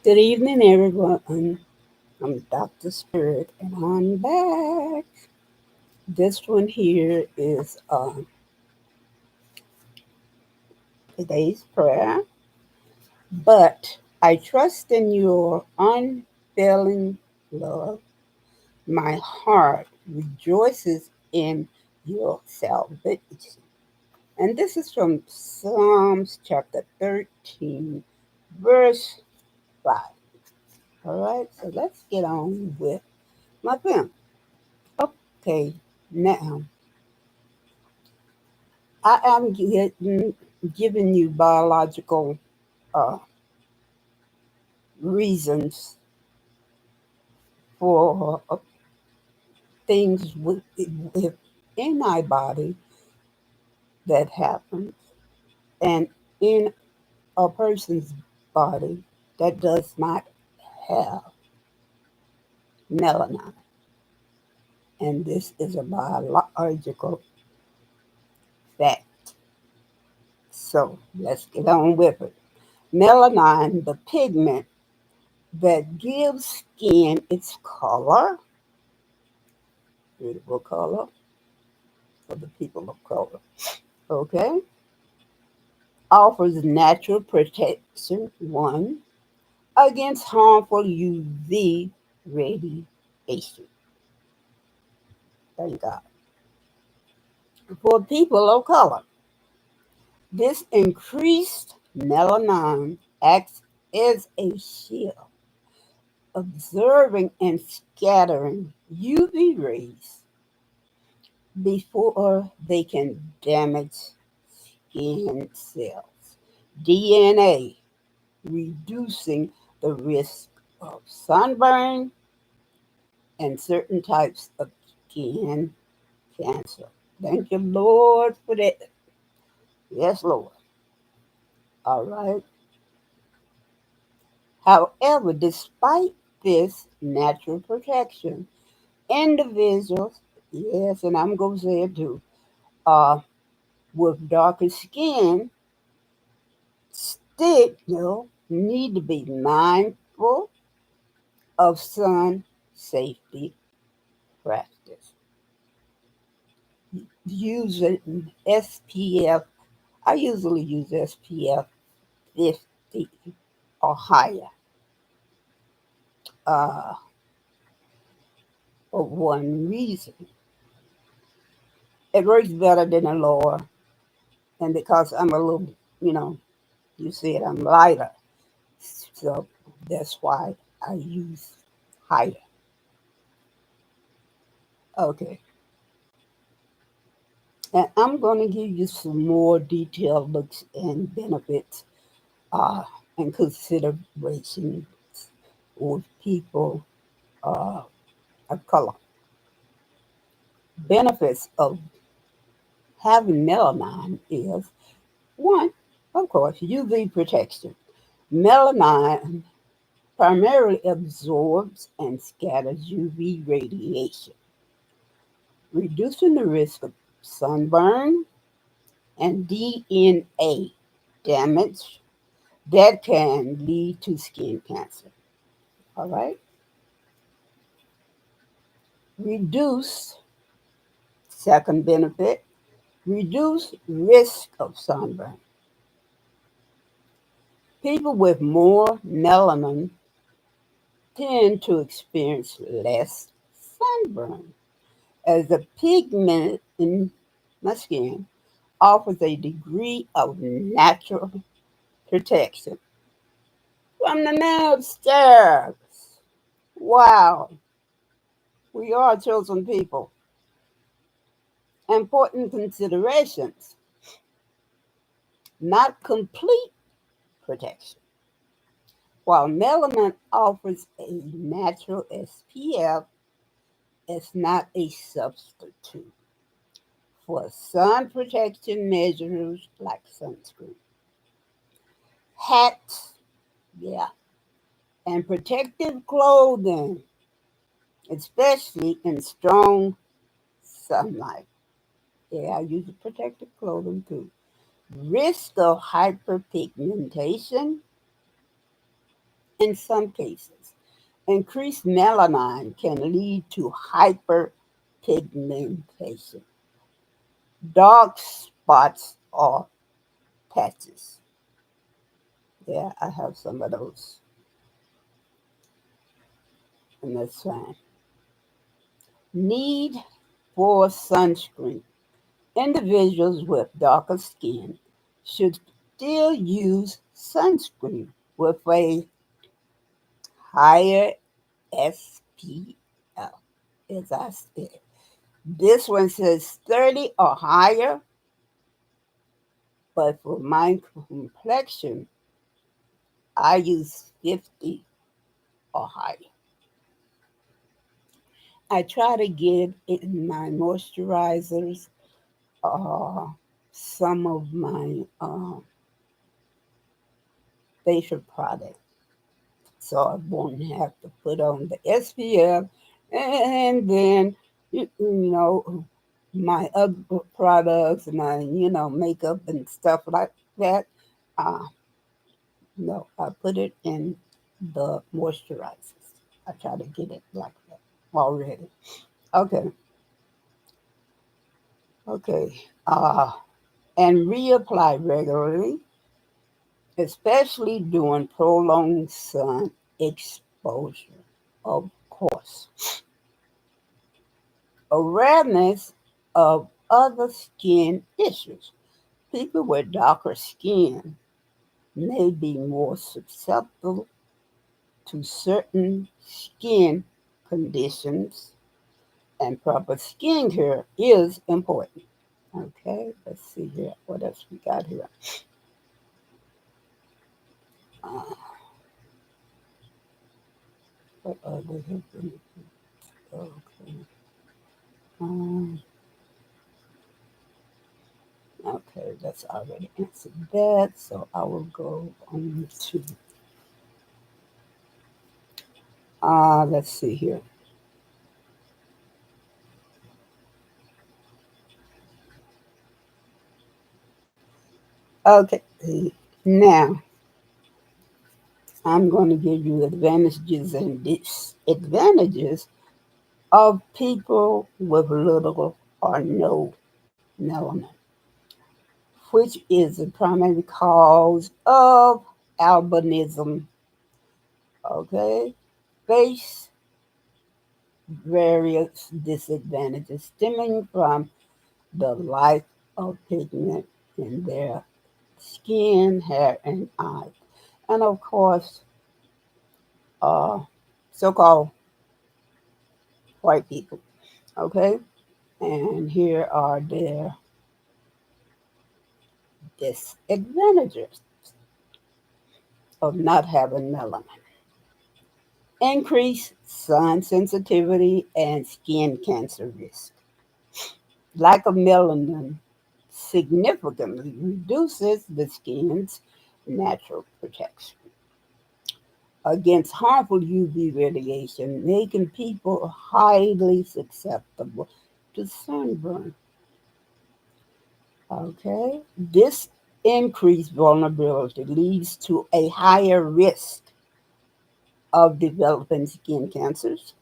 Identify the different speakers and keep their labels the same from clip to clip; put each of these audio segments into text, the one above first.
Speaker 1: Good evening, everyone. I'm Dr. Spirit, and I'm back. This one here is today's prayer. But I trust in your unfailing love. My heart rejoices in your salvation. And this is from Psalms chapter 13, verse 5. All right, so let's get on with my film. Okay, now I am giving you biological uh, reasons for things within my body that happens, and in a person's body that does not have melanin. And this is a biological fact. So let's get on with it. Melanin, the pigment that gives skin its color, beautiful color for the people of color, okay, offers natural protection, one, against harmful UV radiation. Thank God. For people of color, this increased melanin acts as a shield, observing and scattering UV rays before they can damage skin cells. DNA, reducing the risk of sunburn and certain types of skin cancer. Thank you, Lord, for that. Yes, Lord. All right. However, despite this natural protection, individuals, yes, and I'm going to say it too, uh, with darker skin still need to be mindful of sun safety practice. Using SPF, I usually use SPF 50 or higher uh, for one reason. It works better than a lower, and because I'm a little, you know, you see it, I'm lighter. So that's why I use higher. Okay. And I'm going to give you some more detailed looks and benefits uh, and considerations with people uh, of color. Benefits of having melanin is one, of course, UV protection. Melanin primarily absorbs and scatters UV radiation, reducing the risk of sunburn and DNA damage that can lead to skin cancer. All right. Reduce, second benefit, reduce risk of sunburn. People with more melanin tend to experience less sunburn as the pigment in my skin offers a degree of natural protection from the nerve stairs. Wow, we are chosen people. Important considerations, not complete protection. While melanin offers a natural SPF, it's not a substitute for sun protection measures like sunscreen. Hats, yeah, and protective clothing, especially in strong sunlight. Yeah, I use protective clothing too. Risk of hyperpigmentation In some cases, increased melanin can lead to hyperpigmentation, dark spots, or patches. Yeah, I have some of those, and that's fine. Need for sunscreen. Individuals with darker skin should still use sunscreen with a higher SPF, as I said. This one says 30 or higher, but for my complexion, I use 50 or higher. I try to get in my moisturizers, uh, some of my facial products, so I won't have to put on the SPF, and then my other products, my makeup and stuff like that. Uh, no, I put it in the moisturizers. I try to get it like that already. Okay, okay. And reapply regularly, especially during prolonged sun exposure. Of course, awareness of other skin issues. People with darker skin may be more susceptible to certain skin conditions, and proper skincare is important. Okay, let's see here. What else we got here? Uh, what other different? Okay. Um, okay, that's already answered that. So I will go on to, let's see here. Okay, now I'm going to give you advantages and disadvantages of people with little or no melanin, which is the primary cause of albinism. Okay, face various disadvantages stemming from the lack of pigment in their skin, hair, and eyes. And of course, uh, so called white people. Okay, and here are their disadvantages of not having melanin: increased sun sensitivity and skin cancer risk. Lack of melanin significantly reduces the skin's natural protection against harmful UV radiation, making people highly susceptible to sunburn. Okay, this increased vulnerability leads to a higher risk of developing skin cancers,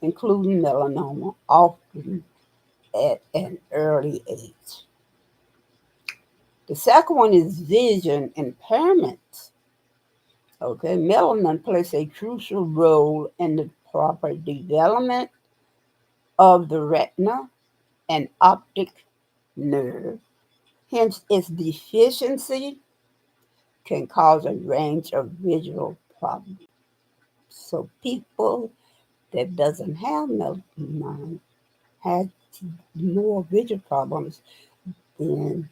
Speaker 1: including melanoma, often at an early age. The second one is vision impairment. Okay, melanin plays a crucial role in the proper development of the retina and optic nerve. Hence, its deficiency can cause a range of visual problems. So, people that doesn't have melanin have more visual problems than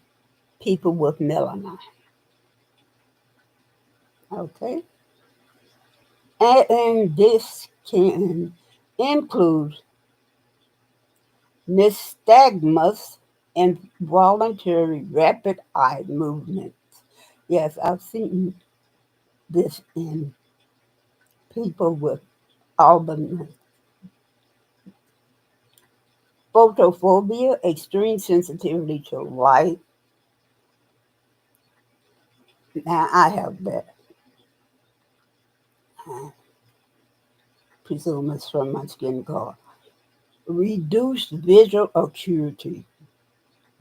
Speaker 1: people with melanin. Okay, and this can include nystagmus, involuntary rapid eye movements. Yes, I've seen this in people with albinism. Photophobia, extreme sensitivity to light. Now I have that. I presume it's from my skin color. Reduced visual acuity,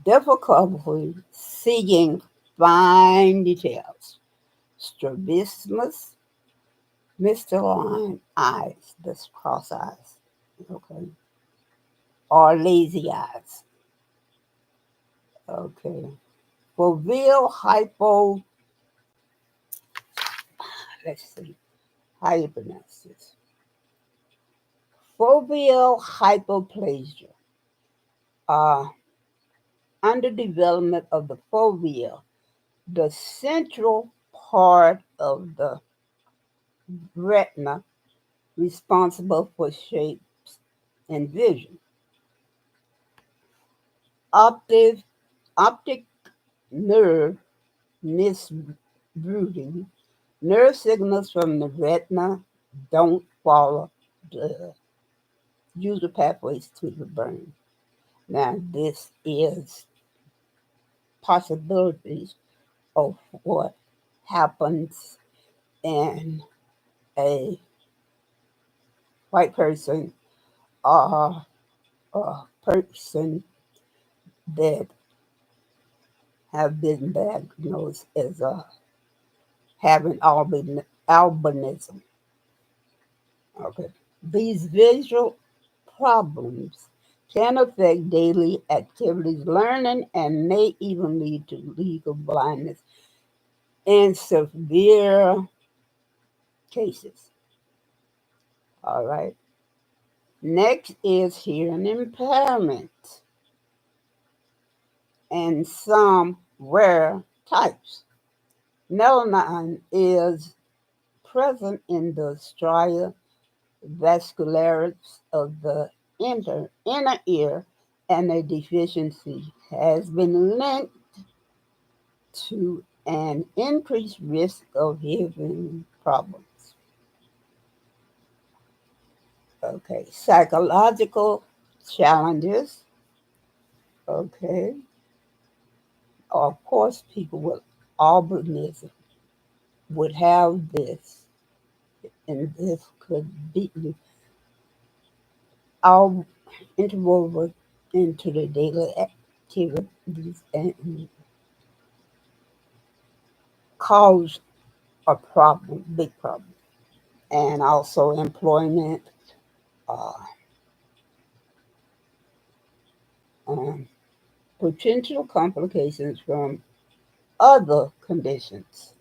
Speaker 1: difficulty seeing fine details, strabismus, misaligned eyes, that's cross eyes, okay, or lazy eyes, okay. Foveal hypo, let's see, how you pronounce this? Foveal hypoplasia, uh, underdevelopment of the fovea, the central part of the retina responsible for shapes and vision. Optic, optic nerve misrouting. Nerve signals from the retina don't follow the usual pathways to the brain. Now, this is possibilities of what happens in a white person or a person that have been diagnosed as having albinism. Okay. These visual problems can affect daily activities, learning, and may even lead to legal blindness in severe cases. All right. Next is hearing impairment and some rare types. Melanin is present in the stria vascularis of the inner ear, and a deficiency has been linked to an increased risk of hearing problems. Okay, psychological challenges. Okay, of course, people with albinism would have this, and this could be all interwoven into the daily activities and cause a problem, big problem. And also employment, uh, um, potential complications from other conditions.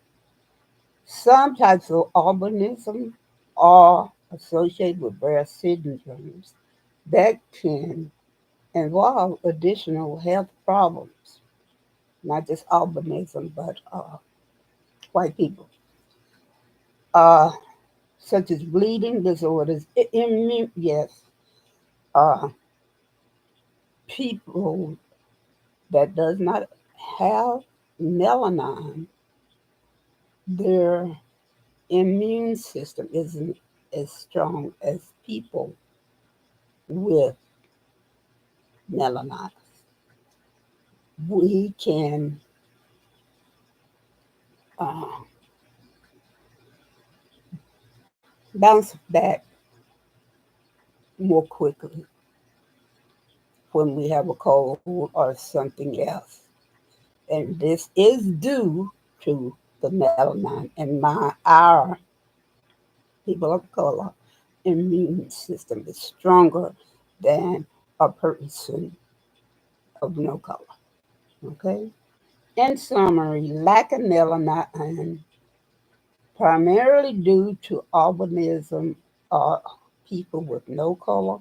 Speaker 1: Some types of albinism are associated with rare syndromes that can involve additional health problems, not just albinism, but white people, uh, such as bleeding disorders, yes, uh, people that does not have melanin, their immune system isn't as strong as people with melanin. We can uh, bounce back more quickly when we have a cold or something else. And this is due to the melanin and our people of color immune system is stronger than a person of no color. Okay? In summary, lack of melanin, primarily due to albinism or people with no color,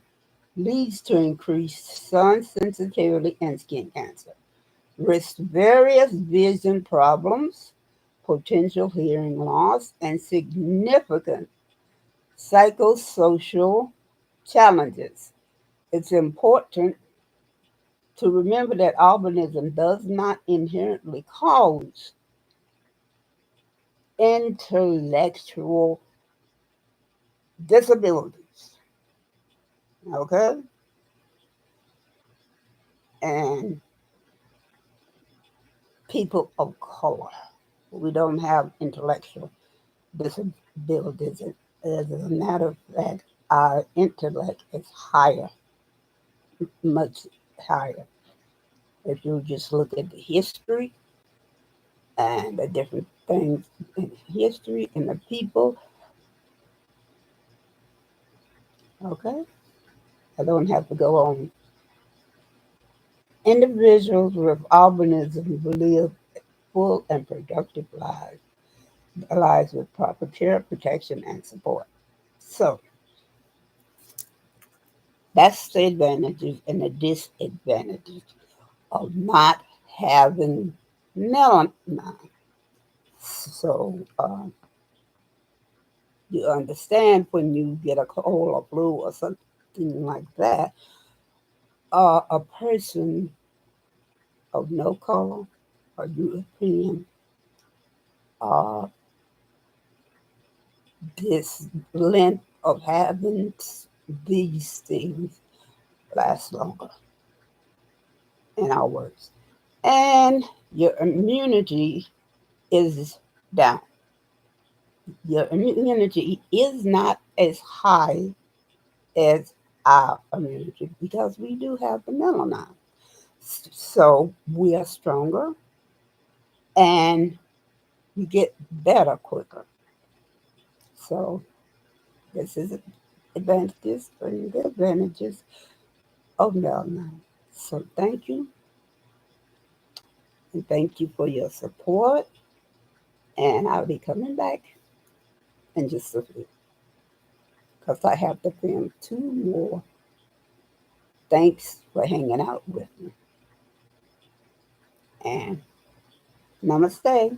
Speaker 1: leads to increased sun sensitivity and skin cancer, risks various vision problems, potential hearing loss, and significant psychosocial challenges. It's important to remember that albinism does not inherently cause intellectual disabilities. Okay? And people of color, we don't have intellectual disabilities. As a matter of fact, our intellect is higher, much higher. If you just look at the history and the different things in history and the people, okay, I don't have to go on. Individuals with albinism live full and productive lives with proper care, protection, and support. So that's the advantages and the disadvantages of not having melanin. So you understand when you get a cold or flu or something like that, a person of no color or European, uh, this length of having these things lasts longer in our words. And your immunity is down. Your immunity is not as high as our immunity because we do have the melanin. So we are stronger and we get better quicker. So this is advantages and the advantages of melanin. So thank you and thank you for your support. And I'll be coming back in just a few because I have to film two more. Thanks for hanging out with me. And namaste.